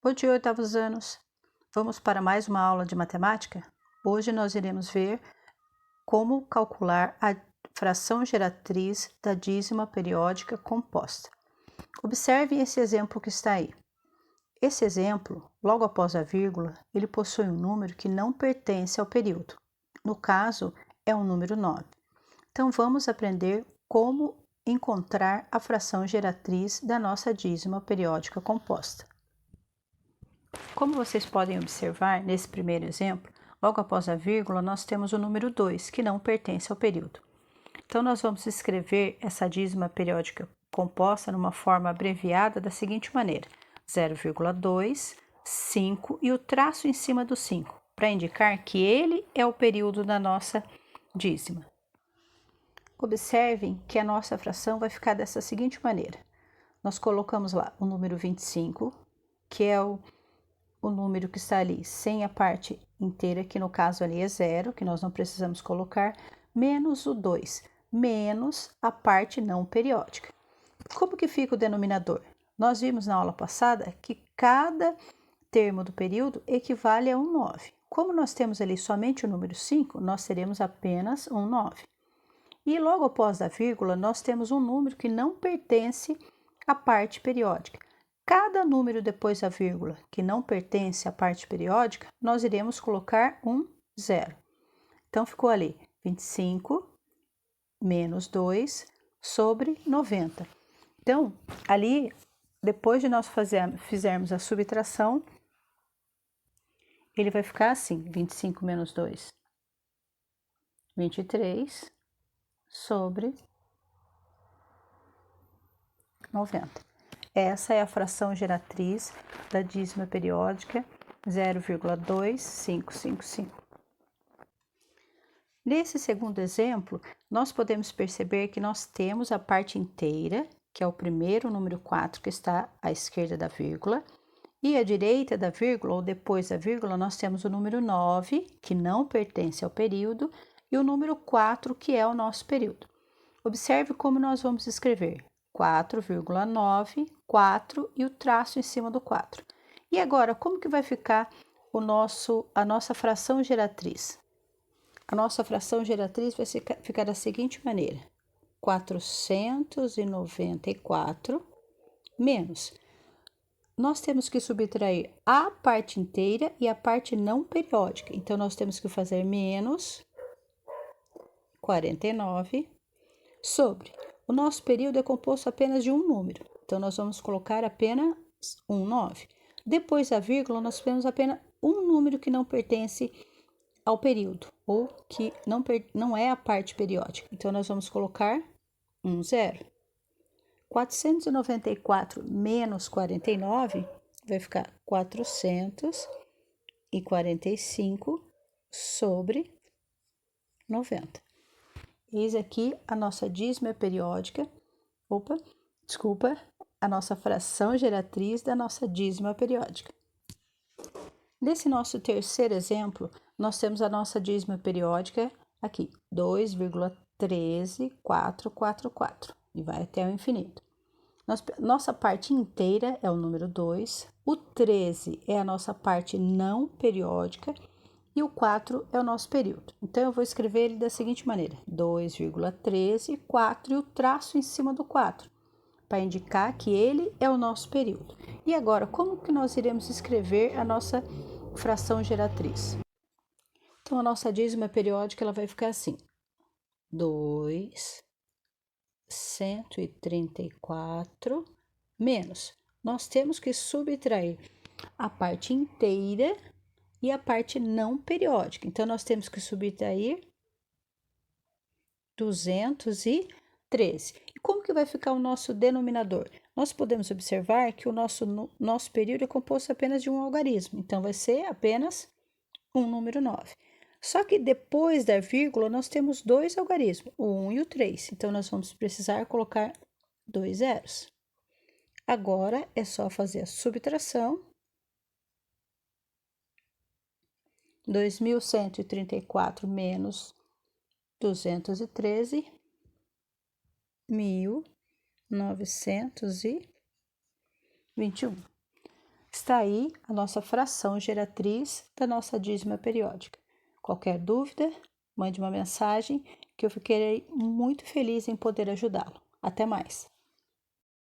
Bom dia, oitavos anos! Vamos para mais uma aula de matemática? Hoje nós iremos ver como calcular a fração geratriz da dízima periódica composta. Observe esse exemplo que está aí. Esse exemplo, logo após a vírgula, ele possui um número que não pertence ao período. No caso, é o número 9. Então, vamos aprender como encontrar a fração geratriz da nossa dízima periódica composta. Como vocês podem observar nesse primeiro exemplo, logo após a vírgula, nós temos o número 2, que não pertence ao período. Então, nós vamos escrever essa dízima periódica composta numa forma abreviada da seguinte maneira: 0,2, 5 e o traço em cima do 5, para indicar que ele é o período da nossa dízima. Observem que a nossa fração vai ficar dessa seguinte maneira. Nós colocamos lá o número 25, que é o número que está ali sem a parte inteira, que no caso ali é 0, que nós não precisamos colocar, menos o 2, menos a parte não periódica. Como que fica o denominador? Nós vimos na aula passada que cada termo do período equivale a um 9. Como nós temos ali somente o número 5, nós teremos apenas um 9. E logo após a vírgula, nós temos um número que não pertence à parte periódica. Cada número depois da vírgula que não pertence à parte periódica, nós iremos colocar um 0. Então, ficou ali 25 menos 2 sobre 90. Então, ali, depois de nós fizermos a subtração, ele vai ficar assim: 25 menos 2, 23 sobre 90. Essa é a fração geratriz da dízima periódica 0,2555. Nesse segundo exemplo, nós podemos perceber que nós temos a parte inteira, que é o primeiro número 4 que está à esquerda da vírgula, e à direita da vírgula, ou depois da vírgula, nós temos o número 9, que não pertence ao período, e o número 4, que é o nosso período. Observe como nós vamos escrever: 4,9, 4 e o traço em cima do 4. E agora, como que vai ficar a nossa fração geratriz? A nossa fração geratriz vai ficar da seguinte maneira: 494 menos. Nós temos que subtrair a parte inteira e a parte não periódica. Então, nós temos que fazer menos 49 sobre. O nosso período é composto apenas de um número, então nós vamos colocar apenas um 9. Depois da vírgula, nós temos apenas um número que não pertence ao período, ou que não é a parte periódica. Então, nós vamos colocar um 0. 494 menos 49 vai ficar 445 sobre 90. Eis aqui a nossa dízima periódica, a nossa fração geratriz da nossa dízima periódica. Nesse nosso terceiro exemplo, nós temos a nossa dízima periódica aqui, 2,13444, e vai até o infinito. Nossa parte inteira é o número 2, o 13 é a nossa parte não periódica, e o 4 é o nosso período. Então, eu vou escrever ele da seguinte maneira: 2,13, 4 e o traço em cima do 4, para indicar que ele é o nosso período. E agora, como que nós iremos escrever a nossa fração geratriz? Então, a nossa dízima periódica ela vai ficar assim: 2,134 menos. Nós temos que subtrair a parte inteira e a parte não periódica. Então, nós temos que subtrair 213. E como que vai ficar o nosso denominador? Nós podemos observar que o nosso período é composto apenas de um algarismo. Então, vai ser apenas um número 9. Só que depois da vírgula, nós temos dois algarismos, o 1 e o 3. Então, nós vamos precisar colocar 2 zeros. Agora, é só fazer a subtração. 2.134 menos 213, 1.921. extrair a nossa fração geratriz da nossa dízima periódica. Qualquer dúvida, mande uma mensagem que eu ficarei muito feliz em poder ajudá-lo. Até mais!